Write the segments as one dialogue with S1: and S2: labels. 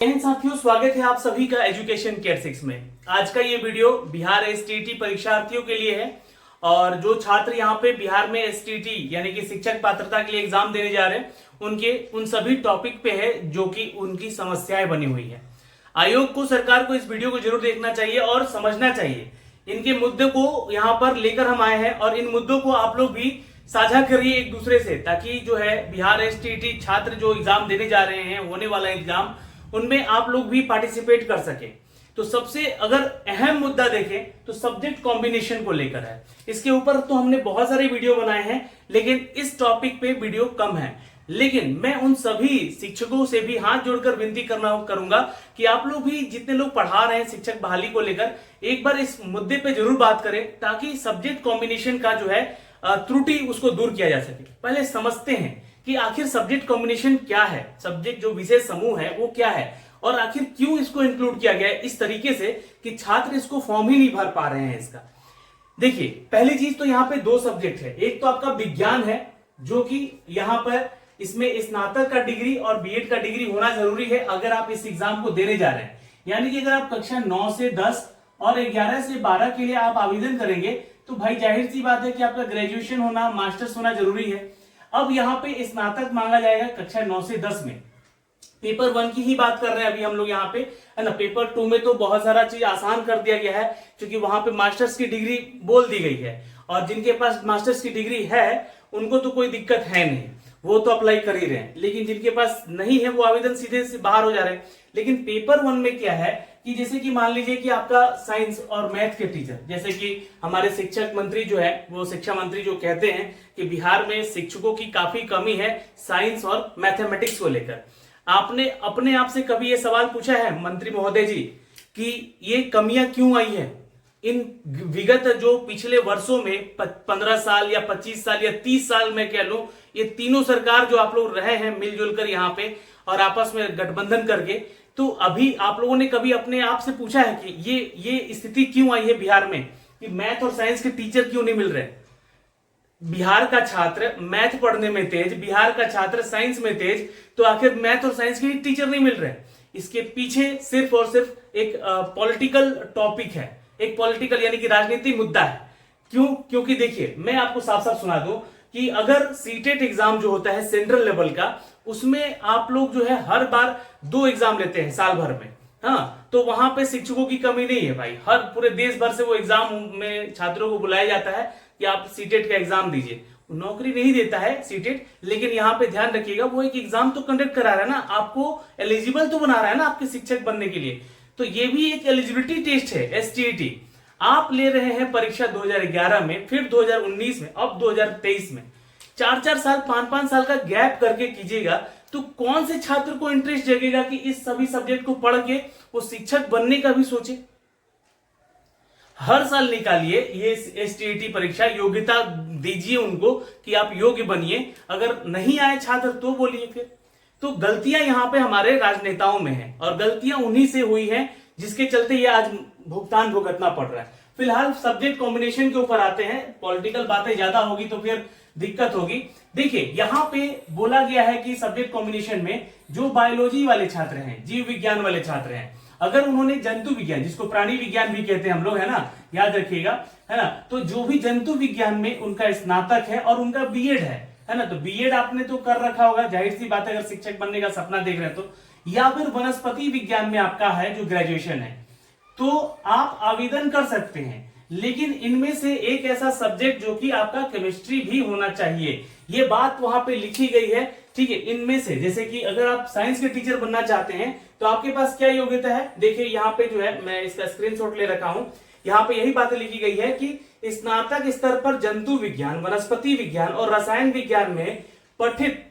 S1: साथियों, स्वागत है आप सभी का एजुकेशन केयर 6 में। आज का ये वीडियो बिहार एसटीईटी परीक्षार्थियों के लिए है और जो छात्र यहाँ पे बिहार में एसटीईटी यानी कि शिक्षक पात्रता के लिए एग्जाम देने जा रहे हैं उनके उन सभी टॉपिक पे है जो कि उनकी समस्याएं बनी हुई है। आयोग को, सरकार को इस वीडियो को जरूर देखना चाहिए और समझना चाहिए। इनके मुद्दे को यहाँ पर लेकर हम आए हैं और इन मुद्दों को आप लोग भी साझा करिए एक दूसरे से, ताकि जो है बिहार एसटीईटी छात्र जो एग्जाम देने जा रहे हैं, होने वाला एग्जाम, उनमें आप लोग भी पार्टिसिपेट कर सके। तो सबसे अगर अहम मुद्दा देखें तो सब्जेक्ट कॉम्बिनेशन को लेकर है। इसके ऊपर तो हमने बहुत सारे वीडियो बनाए हैं, लेकिन इस टॉपिक पे वीडियो कम है। लेकिन मैं उन सभी शिक्षकों से भी हाथ जोड़कर विनती करूंगा कि आप लोग भी, जितने लोग पढ़ा रहे हैं शिक्षक बहाली को लेकर, एक बार इस मुद्दे पे जरूर बात करें, ताकि सब्जेक्ट कॉम्बिनेशन का जो है त्रुटि उसको दूर किया जा सके। पहले समझते हैं कि आखिर सब्जेक्ट कॉम्बिनेशन क्या है, सब्जेक्ट जो विषय समूह है वो क्या है और आखिर क्यों इसको इंक्लूड किया गया है इस तरीके से कि छात्र इसको फॉर्म ही नहीं भर पा रहे हैं इसका। देखिए, पहली चीज तो यहाँ पे दो सब्जेक्ट है। एक तो आपका विज्ञान है, जो कि यहाँ पर इसमें स्नातक का डिग्री और बीएड का डिग्री होना जरूरी है अगर आप इस एग्जाम को देने जा रहे हैं। यानी कि अगर आप कक्षा 9 से 10 और 11 से 12 के लिए आप आवेदन करेंगे तो भाई जाहिर सी बात है कि आपका ग्रेजुएशन होना, मास्टर्स होना जरूरी है। अब यहाँ पे स्नातक मांगा जाएगा कक्षा 9 से 10 में। पेपर 1 की ही बात कर रहे हैं अभी हम लोग यहाँ पे, है ना। पेपर 2 में तो बहुत सारा चीज आसान कर दिया गया है, क्योंकि वहां पे मास्टर्स की डिग्री बोल दी गई है और जिनके पास मास्टर्स की डिग्री है उनको तो कोई दिक्कत है नहीं, वो तो अप्लाई कर ही रहे हैं। लेकिन जिनके पास नहीं है वो आवेदन सीधे से बाहर हो जा रहे हैं। लेकिन पेपर 1 में क्या है कि जैसे कि मान लीजिए कि आपका साइंस और मैथ के टीचर, जैसे कि हमारे शिक्षक मंत्री जो है, वो शिक्षा मंत्री जो कहते हैं कि बिहार में शिक्षकों की काफी कमी है साइंस और मैथमेटिक्स को लेकर। आपने अपने आप से कभी ये सवाल पूछा है मंत्री महोदय जी कि ये कमियां क्यों आई है? इन विगत जो पिछले वर्षों में 15 साल या 25 साल या 30 साल में कह लो, ये तीनों सरकार जो आप लोग रहे हैं मिलजुल कर यहाँ पे और आपस में गठबंधन करके, तो अभी आप लोगों ने कभी अपने आप से पूछा है कि ये स्थिति क्यों आई है बिहार में कि मैथ और साइंस के टीचर क्यों नहीं मिल रहे? बिहार का छात्र मैथ पढ़ने में तेज, बिहार का छात्र साइंस में तेज, तो आखिर मैथ और साइंस के टीचर नहीं मिल रहे? इसके पीछे सिर्फ और सिर्फ एक पॉलिटिकल टॉपिक है, एक पॉलिटिकल यानी कि राजनीतिक मुद्दा है। क्यों? क्योंकि देखिए, मैं आपको साफ साफ सुना दूं कि अगर सीटेट एग्जाम जो होता है सेंट्रल लेवल का, उसमें आप लोग जो है हर बार 2 एग्जाम लेते हैं साल भर में, हाँ। तो वहां पे शिक्षकों की कमी नहीं है भाई, हर पूरे देश भर से वो एग्जाम में छात्रों को बुलाया जाता है कि आप सीटेट का एग्जाम दीजिए। नौकरी नहीं देता है सीटेट, लेकिन यहाँ पे ध्यान रखिएगा वो एक एग्जाम तो कंडक्ट करा रहा है ना, आपको एलिजिबल तो बना रहा है ना आपके शिक्षक बनने के लिए। तो ये भी एक एलिजिबिलिटी टेस्ट है एसटीईटी। आप ले रहे हैं परीक्षा 2011 में, फिर 2019 में, अब 2023 में। 4-4 साल, 5-5 साल का गैप करके कीजिएगा तो कौन से छात्र को इंटरेस्ट जगेगा कि इस सभी सब्जेक्ट को पढ़ के वो शिक्षक बनने का भी सोचे? हर साल निकालिए ये एसटीईटी परीक्षा, योग्यता दीजिए उनको कि आप योग्य बनिए। अगर नहीं आए छात्र तो बोलिए फिर। तो गलतियां यहां पे हमारे राजनेताओं में हैं और गलतियां उन्हीं से हुई हैं जिसके चलते ये आज भुगतान भुगतना पड़ रहा है। फिलहाल सब्जेक्ट कॉम्बिनेशन के ऊपर आते हैं। पॉलिटिकल बातें ज्यादा होगी तो फिर दिक्कत होगी। देखिए, यहां पे बोला गया है कि सब्जेक्ट कॉम्बिनेशन में जो बायोलॉजी वाले छात्र हैं, जीव विज्ञान वाले छात्र हैं, अगर उन्होंने जंतु विज्ञान, जिसको प्राणी विज्ञान भी कहते हैं हम लोग, है ना, याद रखिएगा, है ना, तो जो भी जंतु विज्ञान में उनका स्नातक है और उनका बीएड है ना, तो बीएड आपने तो कर रखा होगा, जाहिर सी बात है अगर शिक्षक बनने का सपना देख रहे हैं तो, या फिर वनस्पति विज्ञान में आपका है जो ग्रेजुएशन है, तो आप आवेदन कर सकते हैं। लेकिन इनमें से एक ऐसा सब्जेक्ट जो कि आपका केमिस्ट्री भी होना चाहिए, ये बात वहां पे लिखी गई है, ठीक है। इनमें से जैसे कि अगर आप साइंस के टीचर बनना चाहते हैं तो आपके पास क्या योग्यता है? देखिए यहाँ पे जो है, मैं इसका स्क्रीनशॉट ले रखा हूं, यहाँ पे यही बातें लिखी गई है कि स्नातक स्तर पर जंतु विज्ञान, वनस्पति विज्ञान और रसायन विज्ञान में पठित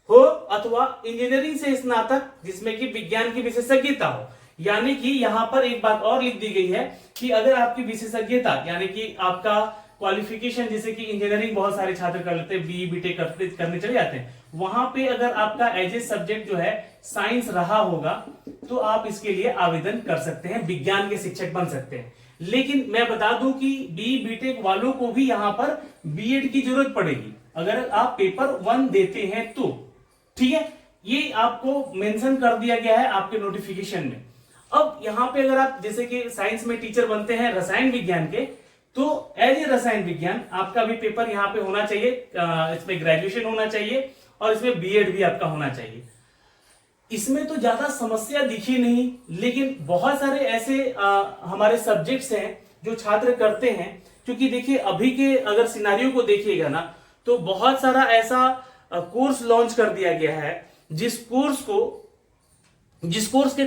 S1: हो अथवा इंजीनियरिंग से स्नातक जिसमें कि विज्ञान की विशेषज्ञता हो। यानी कि यहां पर एक बात और लिख दी गई है कि अगर आपकी विशेषज्ञता यानी कि आपका क्वालिफिकेशन, जैसे कि इंजीनियरिंग बहुत सारे छात्र कर लेते हैं, बीई बीटेक करने चले जाते हैं, वहां पे अगर आपका एज ए सब्जेक्ट जो है साइंस रहा होगा तो आप इसके लिए आवेदन कर सकते हैं, विज्ञान के शिक्षक बन सकते हैं। लेकिन मैं बता दूं कि बीई बीटेक वालों को भी यहां पर बीएड की जरूरत पड़ेगी अगर आप पेपर 1 देते हैं तो, ठीक है। ये आपको मेंशन कर दिया गया है आपके नोटिफिकेशन में। अब यहाँ पे अगर आप जैसे कि साइंस में टीचर बनते हैं रसायन विज्ञान के, तो एज ए रसायन विज्ञान आपका भी पेपर यहाँ पे होना चाहिए, इसमें ग्रेजुएशन होना चाहिए और इसमें बीएड भी आपका होना चाहिए। इसमें तो ज्यादा समस्या दिखी नहीं, लेकिन बहुत सारे ऐसे हमारे सब्जेक्ट्स हैं जो छात्र करते हैं। क्योंकि देखिए अभी के अगर सिनारियो को देखिएगा ना, तो बहुत सारा ऐसा कोर्स लॉन्च कर दिया गया है जिस कोर्स के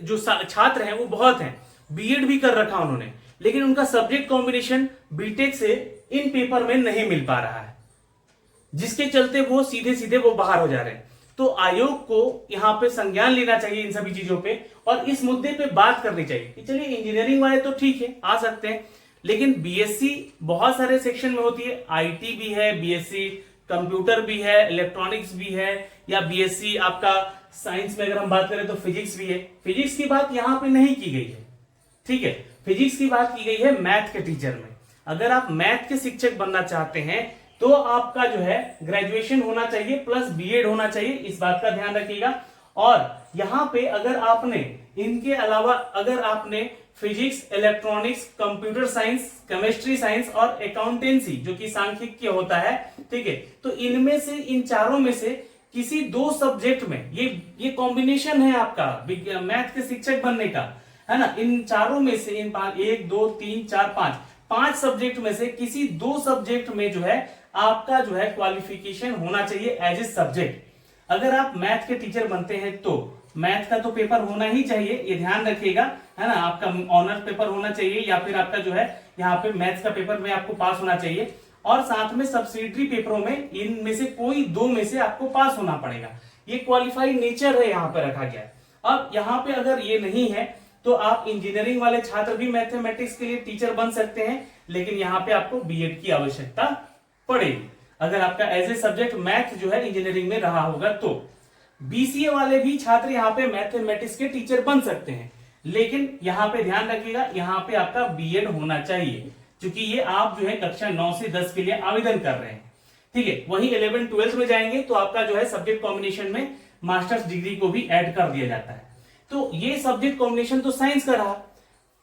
S1: जो छात्र हैं वो बहुत हैं, बीएड भी कर रखा उन्होंने, लेकिन उनका सब्जेक्ट कॉम्बिनेशन बीटेक से इन पेपर में नहीं मिल पा रहा है, जिसके चलते वो सीधे सीधे वो बाहर हो जा रहे हैं। तो आयोग को यहाँ पे संज्ञान लेना चाहिए इन सभी चीजों पे और इस मुद्दे पे बात करनी चाहिए कि चलिए इंजीनियरिंग वाले तो ठीक है आ सकते हैं, लेकिन बीएससी बहुत सारे सेक्शन में होती है, आईटी भी है, बीएससी कंप्यूटर भी है, इलेक्ट्रॉनिक्स भी है, या बीएससी आपका साइंस में अगर हम बात करें तो फिजिक्स भी है। फिजिक्स की बात यहाँ पे नहीं की गई है, ठीक है, फिजिक्स की बात की गई है मैथ के टीचर में। अगर आप मैथ के शिक्षक बनना चाहते हैं तो आपका जो है ग्रेजुएशन होना चाहिए प्लस बीएड होना चाहिए, इस बात का ध्यान रखिएगा। और यहाँ पे अगर आपने इनके अलावा अगर आपने physics, electronics, computer science, chemistry science और अकाउंटेंसी जो कि सांख्यिकी होता है, ठीक है, तो इनमें से इन चारों में से किसी दो सब्जेक्ट में ये कॉम्बिनेशन है आपका मैथ के शिक्षक बनने का, है ना। इन चारों में से इन 1 2 3 4 5 सब्जेक्ट में से किसी दो सब्जेक्ट में जो है आपका जो है क्वालिफिकेशन होना चाहिए एज ए सब्जेक्ट। अगर आप मैथ के टीचर बनते हैं तो मैथ का तो पेपर होना ही चाहिए, ये ध्यान रखिएगा, है ना। आपका ऑनर पेपर होना चाहिए या फिर आपका जो है यहाँ पे मैथ्स का पेपर में आपको पास होना चाहिए, और साथ में सब्सिडरी पेपरों में इनमें से कोई दो में से आपको पास होना पड़ेगा। ये क्वालिफाइड नेचर है यहाँ पे रखा गया। अब यहाँ पे अगर ये नहीं है तो आप इंजीनियरिंग वाले छात्र भी मैथमेटिक्स के लिए टीचर बन सकते हैं, लेकिन यहाँ पे आपको बीएड की आवश्यकता पड़ेगी अगर आपका एज ए सब्जेक्ट मैथ जो है इंजीनियरिंग में रहा होगा। तो बीसीए वाले भी छात्र यहाँ पे मैथमेटिक्स के टीचर बन सकते हैं, लेकिन यहाँ पे ध्यान रखिएगा यहाँ पे आपका बीएड होना चाहिए, क्योंकि ये आप जो है कक्षा 9 से 10 के लिए आवेदन कर रहे हैं, ठीक है। वहीं 11 12 में जाएंगे तो आपका जो है सब्जेक्ट कॉम्बिनेशन में मास्टर्स डिग्री को भी ऐड कर दिया जाता है। तो ये सब्जेक्ट कॉम्बिनेशन तो साइंस का रहा।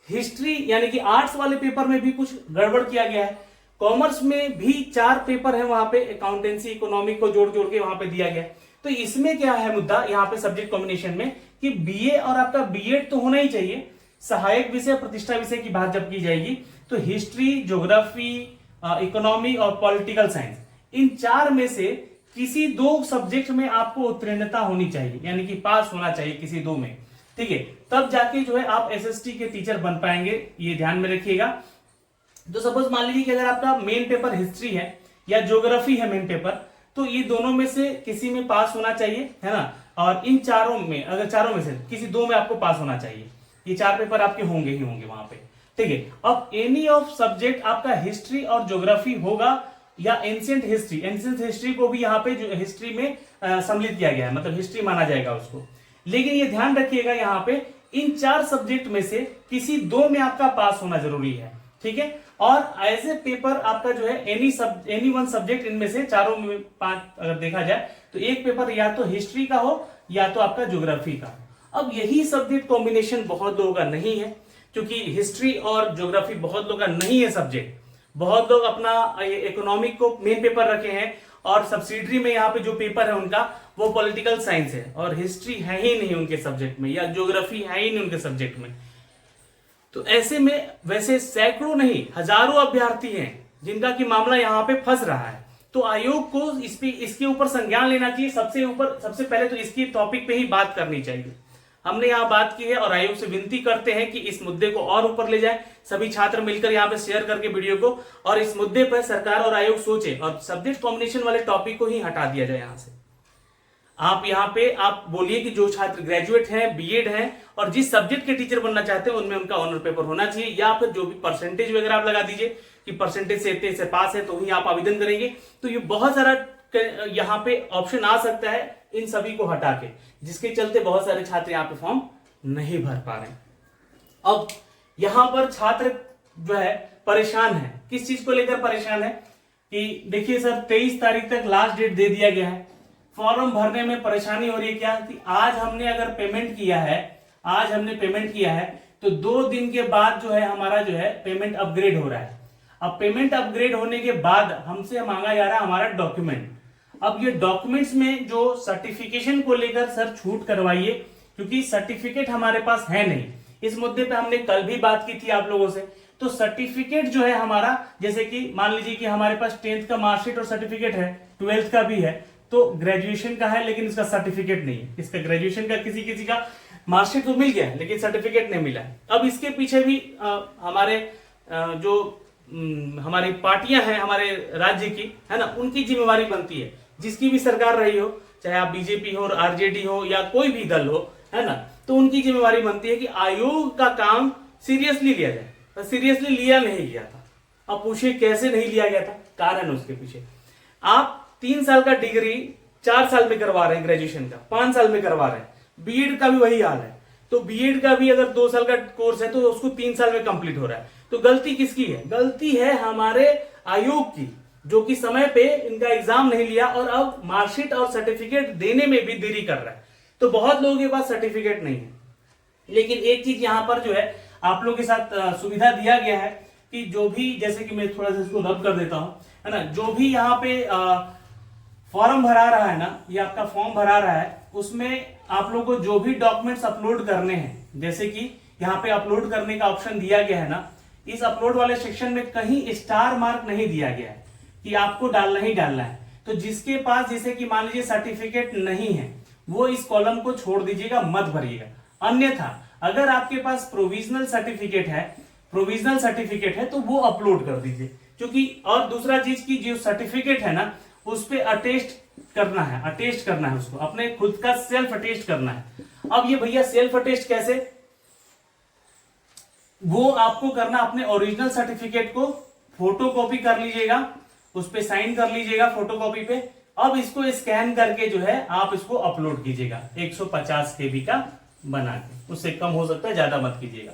S1: हिस्ट्री यानी कि आर्ट्स वाले पेपर में भी कुछ गड़बड़ किया गया है। कॉमर्स में भी 4 पेपर है, वहां पे अकाउंटेंसी इकोनॉमिक को जोड़ जोड़ के वहां पे दिया गया। तो इसमें क्या है मुद्दा यहाँ पे सब्जेक्ट कॉम्बिनेशन में कि बीए और आपका बीएड तो होना ही चाहिए। सहायक विषय प्रतिष्ठा विषय की बात जब की जाएगी तो हिस्ट्री, ज्योग्राफी, इकोनॉमी और पॉलिटिकल साइंस, इन 4 में से किसी 2 सब्जेक्ट में आपको उत्तीर्णता होनी चाहिए, यानी कि पास होना चाहिए किसी 2 में, ठीक है। तब जाके जो है आप एसएसटी के टीचर बन पाएंगे, ये ध्यान में रखिएगा। तो सपोज मान लीजिए कि अगर आपका मेन पेपर हिस्ट्री है या ज्योग्राफी है मेन पेपर, तो ये दोनों में से किसी में पास होना चाहिए, है ना। और इन चारों में अगर चारों में से किसी 2 में आपको पास होना चाहिए, ये 4 पेपर आपके होंगे ही होंगे वहां पे, ठीक है। अब एनी ऑफ सब्जेक्ट आपका हिस्ट्री और ज्योग्राफी होगा या एंशिएंट हिस्ट्री को भी यहाँ पे जो हिस्ट्री में सम्मिलित किया गया है, मतलब हिस्ट्री माना जाएगा उसको। लेकिन ये ध्यान रखिएगा यहाँ पे इन 4 सब्जेक्ट में से किसी 2 में आपका पास होना जरूरी है, ठीक है। और एज ए पेपर आपका जो है एनी वन सब्जेक्ट, इनमें से चारों में 5 अगर देखा जाए तो एक पेपर या तो हिस्ट्री का हो या तो आपका ज्योग्राफी का। अब यही सब्जेक्ट कॉम्बिनेशन बहुत लोगों का नहीं है, क्योंकि हिस्ट्री और ज्योग्राफी बहुत लोगों का नहीं है सब्जेक्ट। बहुत लोग अपना इकोनॉमिक को मेन पेपर रखे हैं और सब्सिडरी में यहाँ पे जो पेपर है उनका वो पॉलिटिकल साइंस है, और हिस्ट्री है ही नहीं उनके सब्जेक्ट में या ज्योग्राफी है ही नहीं उनके सब्जेक्ट में। तो ऐसे में वैसे सैकड़ों नहीं हजारों अभ्यर्थी हैं जिनका कि मामला यहाँ पे फंस रहा है। तो आयोग को इसके ऊपर संज्ञान लेना चाहिए। सबसे पहले तो इसकी टॉपिक पे ही बात करनी चाहिए। हमने यहाँ बात की है और आयोग से विनती करते हैं कि इस मुद्दे को और ऊपर ले जाए, सभी छात्र मिलकर यहाँ पे शेयर करके वीडियो को, और इस मुद्दे पर सरकार और आयोग सोचे और सब्जेक्ट कॉम्बिनेशन वाले टॉपिक को ही हटा दिया जाए यहाँ से। आप यहाँ पे आप बोलिए कि जो छात्र ग्रेजुएट हैं, बीएड हैं और जिस सब्जेक्ट के टीचर बनना चाहते हैं उनमें उनका ऑनर पेपर होना चाहिए, या फिर जो भी परसेंटेज वगैरह आप लगा दीजिए कि परसेंटेज से इतने से पास है तो ही आप आवेदन करेंगे। तो ये बहुत सारा यहाँ पे ऑप्शन आ सकता है इन सभी को हटा के, जिसके चलते बहुत सारे छात्र यहाँ पे फॉर्म नहीं भर पा रहे। अब यहाँ पर छात्र जो है परेशान है, किस चीज को लेकर परेशान है कि देखिए सर 23 तारीख तक लास्ट डेट दे दिया गया है, फॉर्म भरने में परेशानी हो रही है क्या कि आज हमने अगर पेमेंट किया है, आज हमने पेमेंट किया है तो 2 दिन के बाद जो है हमारा जो है पेमेंट अपग्रेड हो रहा है। अब पेमेंट अपग्रेड होने के बाद हमसे मांगा जा रहा है हमारा डॉक्यूमेंट। अब ये डॉक्यूमेंट्स में जो सर्टिफिकेशन को लेकर सर छूट करवाइए, क्योंकि सर्टिफिकेट हमारे पास है नहीं। इस मुद्दे पे हमने कल भी बात की थी आप लोगों से। तो सर्टिफिकेट जो है हमारा, जैसे कि मान लीजिए कि हमारे पास 10th का मार्कशीट और सर्टिफिकेट है, 12th का भी है, तो ग्रेजुएशन का है लेकिन इसका सर्टिफिकेट नहीं है। इसका ग्रेजुएशन का किसी किसी का मार्कशीट तो मिल गया है लेकिन सर्टिफिकेट नहीं मिला। अब इसके पीछे भी हमारे जो हमारी पार्टियां हैं हमारे राज्य की, है ना, उनकी जिम्मेवारी बनती है। जिसकी भी सरकार रही हो, चाहे आप बीजेपी हो, आरजेडी हो या कोई भी दल हो, है ना, तो उनकी जिम्मेवारी बनती है कि आयोग का काम सीरियसली लिया जाए। तो सीरियसली लिया नहीं गया था। अब पूछिए कैसे नहीं लिया गया था, कारण उसके पीछे। आप 3 साल का डिग्री 4 साल में करवा रहे हैं, ग्रेजुएशन का 5 साल में करवा रहे हैं, बीएड का भी वही हाल है। तो बीएड का भी अगर 2 साल का कोर्स है तो उसको 3 साल में कंप्लीट हो रहा है। तो गलती किसकी है? गलती है हमारे आयोग की, जो कि समय पे इनका एग्जाम नहीं लिया और अब मार्कशीट और सर्टिफिकेट देने में भी देरी कर रहा है। तो बहुत लोगों के पास सर्टिफिकेट नहीं है। लेकिन एक चीज यहां पर जो है आप लोगों के साथ सुविधा दिया गया है कि जो भी, जैसे कि मैं थोड़ा सा इसको रब कर देता हूं, है ना, जो भी यहाँ पे फॉर्म भरा रहा है ना, ये आपका फॉर्म भरा रहा है, उसमें आप लोग को जो भी डॉक्यूमेंट्स अपलोड करने हैं, जैसे कि यहाँ पे अपलोड करने का ऑप्शन दिया गया है ना, इस अपलोड वाले सेक्शन में कहीं स्टार मार्क नहीं दिया गया है कि आपको डालना ही डालना है। तो जिसके पास, जैसे कि मान लीजिए सर्टिफिकेट नहीं है, वो इस कॉलम को छोड़ दीजिएगा, मत भरिएगा। अन्यथा अगर आपके पास प्रोविजनल सर्टिफिकेट है तो वो अपलोड कर दीजिए। क्योंकि और दूसरा चीज की जो सर्टिफिकेट है ना, उस पे अटेस्ट करना है उसको, अपने खुद का सेल्फ अटेस्ट करना है। अब ये भैया सेल्फ अटेस्ट कैसे? वो आपको करना, अपने ओरिजिनल सर्टिफिकेट को फोटोकॉपी कर लीजिएगा, उस पे साइन कर लीजिएगा फोटोकॉपी पे। अब इसको स्कैन करके जो है आप इसको अपलोड कीजिएगा 150 KB का बना के, उससे कम हो सकता है, ज्यादा मत कीजिएगा।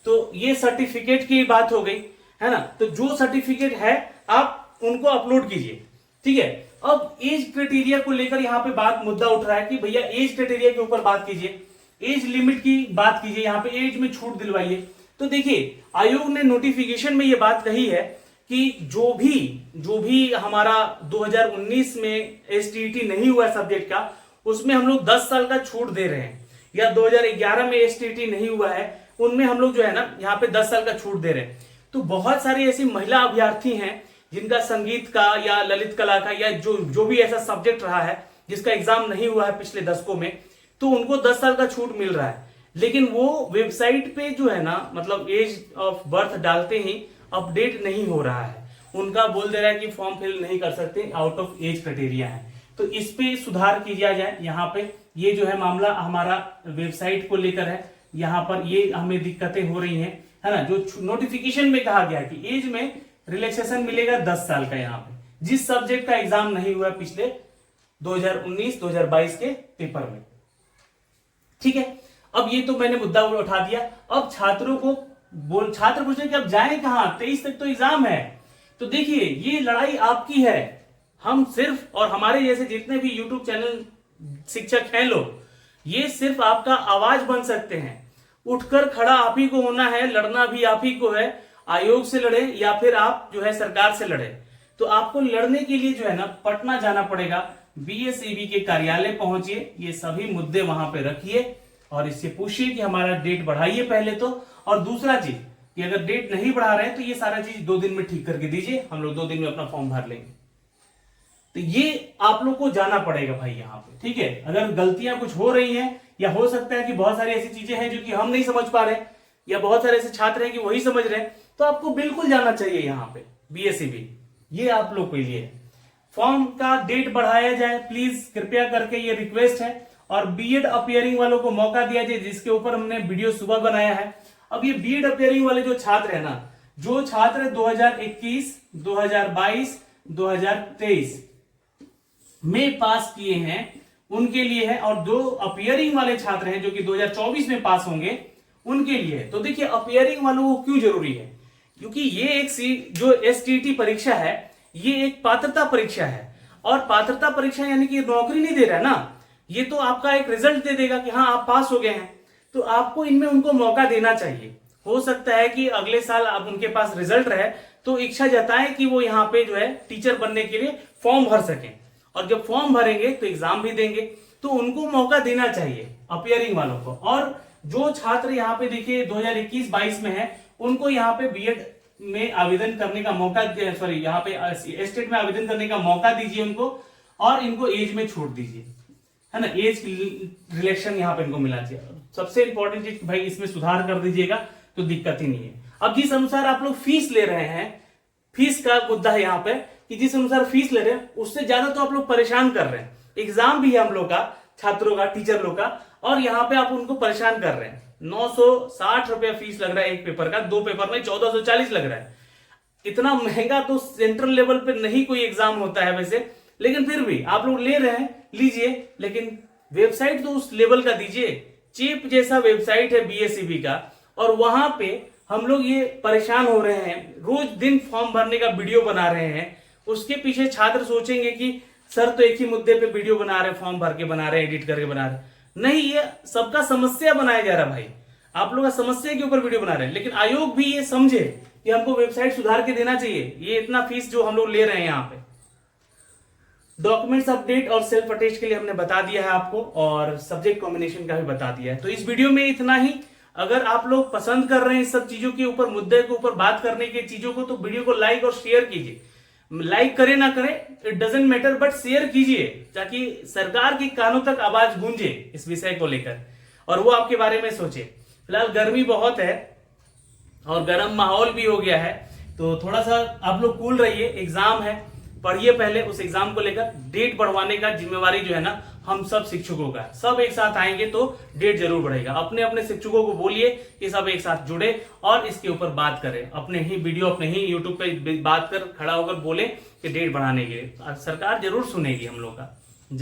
S1: तो ये सर्टिफिकेट की बात हो गई, है ना। तो जो सर्टिफिकेट है आप उनको अपलोड कीजिए, ठीक है। अब एज क्राइटेरिया को लेकर यहाँ पे मुद्दा उठ रहा है कि भैया एज क्राइटेरिया के ऊपर बात कीजिए, एज लिमिट की बात कीजिए, यहाँ पे एज में छूट दिलवाइए। तो देखिए आयोग ने नोटिफिकेशन में ये बात कही है कि जो भी हमारा 2019 में STET नहीं हुआ सब्जेक्ट का, उसमें हम लोग 10 साल का छूट दे रहे हैं, या 2011 में STET नहीं हुआ है, उनमें हम लोग जो है ना यहाँ पे 10 साल का छूट दे रहे हैं। तो बहुत सारी ऐसी महिला अभ्यर्थी हैं जिनका संगीत का या ललित कला का या जो भी ऐसा सब्जेक्ट रहा है जिसका एग्जाम नहीं हुआ है पिछले दशकों में, तो उनको 10 साल का छूट मिल रहा है। लेकिन वो वेबसाइट पे जो है ना, मतलब एज ऑफ बर्थ डालते ही अपडेट नहीं हो रहा है, उनका बोल दे रहा है कि फॉर्म फिल नहीं कर सकते, आउट ऑफ एज क्राइटेरिया है। तो इस पे सुधार किया जाए। यहाँ पे ये जो है मामला हमारा वेबसाइट को लेकर है, यहाँ पर ये हमें दिक्कतें हो रही हैं, है ना। जो नोटिफिकेशन में कहा गया कि एज में रिलैक्सेशन मिलेगा 10 साल का, यहाँ पे जिस सब्जेक्ट का एग्जाम नहीं हुआ पिछले 2019-2022 के पेपर में, ठीक है। अब ये तो मैंने मुद्दा उठा दिया। अब छात्रों को छात्र पूछे कि अब जाएं कहां, 23 तक तो एग्जाम है। तो देखिए ये लड़ाई आपकी है। हम सिर्फ, और हमारे जैसे जितने भी यूट्यूब चैनल शिक्षक हैं लोग, ये सिर्फ आपका आवाज बन सकते हैं। उठकर खड़ा आप ही को होना है, लड़ना भी आप ही को है। आयोग से लड़े या फिर आप जो है सरकार से लड़े, तो आपको लड़ने के लिए जो है ना पटना जाना पड़ेगा। BSEB के कार्यालय पहुंचिए, ये सभी मुद्दे वहां पे रखिए और इससे पूछिए कि हमारा डेट बढ़ाइए पहले तो। और दूसरा चीज कि अगर डेट नहीं बढ़ा रहे हैं तो ये सारा चीज 2 दिन में ठीक करके दीजिए, हम लोग 2 दिन में अपना फॉर्म भर लेंगे। तो ये आप लोग को जाना पड़ेगा भाई यहाँ पे, ठीक है। अगर गलतियां कुछ हो रही हैं, या हो सकता है कि बहुत सारी ऐसी चीजें हैं जो कि हम नहीं समझ पा रहे, या बहुत सारे ऐसे छात्र हैं कि वही समझ रहे हैं, तो आपको बिल्कुल जाना चाहिए यहाँ पे BSEB। ये आप लोग के लिए फॉर्म का डेट बढ़ाया जाए प्लीज, कृपया करके ये रिक्वेस्ट है। और बीएड अपियरिंग वालों को मौका दिया जाए, जिसके ऊपर हमने वीडियो सुबह बनाया है। अब ये बीएड अपियरिंग वाले जो छात्र है ना, जो छात्र 2021, 2022, 2023 में पास किए हैं उनके लिए है, और जो अपियरिंग वाले छात्र हैं जो कि 2024 में पास होंगे उनके लिए है। तो देखिए अपियरिंग वालों को क्यों जरूरी है, क्योंकि ये एक जो STET परीक्षा है, ये एक पात्रता परीक्षा है। और पात्रता परीक्षा यानी कि नौकरी नहीं दे रहा है ना, ये तो आपका एक रिजल्ट दे देगा कि हाँ आप पास हो गए हैं। तो आपको इनमें उनको मौका देना चाहिए। हो सकता है कि अगले साल अब उनके पास रिजल्ट रहे तो इच्छा जताएं कि वो यहाँ पे जो है टीचर बनने के लिए फॉर्म भर सकें, और जब फॉर्म भरेंगे तो एग्जाम भी देंगे, तो उनको मौका देना चाहिए अपियरिंग वालों को। और जो छात्र यहाँ पे देखिए 2021-22 में है, उनको यहाँ पे बीएड में आवेदन करने का मौका, सॉरी यहाँ पे स्टेट में आवेदन करने का मौका दीजिए उनको, और इनको एज में छूट दीजिए, है ना, एज रिलेक्शन यहाँ पे इनको मिला चाहिए। सबसे इंपॉर्टेंट चीज भाई इसमें सुधार कर दीजिएगा तो दिक्कत ही नहीं है। अब जिस अनुसार आप लोग फीस ले रहे हैं, फीस का मुद्दा है यहाँ पे कि जिस अनुसार फीस ले रहे हैं उससे ज्यादा तो आप लोग परेशान कर रहे हैं। एग्जाम भी है हम लोग का, छात्रों का, टीचर लोग का, और यहाँ पे आप उनको परेशान कर रहे हैं। 960 रुपया फीस लग रहा है एक पेपर का, 2 पेपर में 1440 लग रहा है। इतना महंगा तो सेंट्रल लेवल पे नहीं कोई एग्जाम होता है वैसे, लेकिन फिर भी आप लोग ले रहे हैं, लीजिए, लेकिन वेबसाइट तो उस लेवल का दीजिए। चिप जैसा वेबसाइट है बीएसईबी का, और वहां पे हम लोग ये परेशान हो रहे हैं, रोज दिन फॉर्म भरने का वीडियो बना रहे हैं। उसके पीछे छात्र सोचेंगे कि सर तो एक ही मुद्दे पे वीडियो बना रहे हैं, फॉर्म भर के बना रहे हैं, एडिट करके बना रहे हैं। नहीं, ये सबका समस्या बनाया जा रहा है भाई, आप लोग का समस्या के ऊपर वीडियो बना रहे हैं। लेकिन आयोग भी ये समझे कि हमको वेबसाइट सुधार के देना चाहिए, ये इतना फीस जो हम लोग ले रहे हैं यहाँ पे। डॉक्यूमेंट्स अपडेट और सेल्फ अटेस्ट के लिए हमने बता दिया है आपको, और सब्जेक्ट कॉम्बिनेशन का भी बता दिया है। तो इस वीडियो में इतना ही। अगर आप लोग पसंद कर रहे हैं इस सब चीजों के ऊपर, मुद्दे के ऊपर बात करने की चीजों को, तो वीडियो को लाइक और शेयर कीजिए। लाइक करें ना करें it doesn't matter, but share कीजिए ताकि सरकार के कानों तक आवाज गूंजे इस विषय को लेकर, और वो आपके बारे में सोचे। फिलहाल गर्मी बहुत है और गर्म माहौल भी हो गया है, तो थोड़ा सा आप लोग कूल रहिए। एग्जाम है, पढ़िए पहले, उस एग्जाम को लेकर डेट बढ़वाने का जिम्मेवारी जो है ना हम सब शिक्षकों का। सब एक साथ आएंगे तो डेट जरूर बढ़ेगा। अपने अपने शिक्षकों को बोलिए कि सब एक साथ जुड़े और इसके ऊपर बात करें, अपने ही वीडियो, अपने ही यूट्यूब पे बात कर, खड़ा होकर बोले कि डेट बढ़ाने के लिए। सरकार जरूर सुनेगी हम लोग का।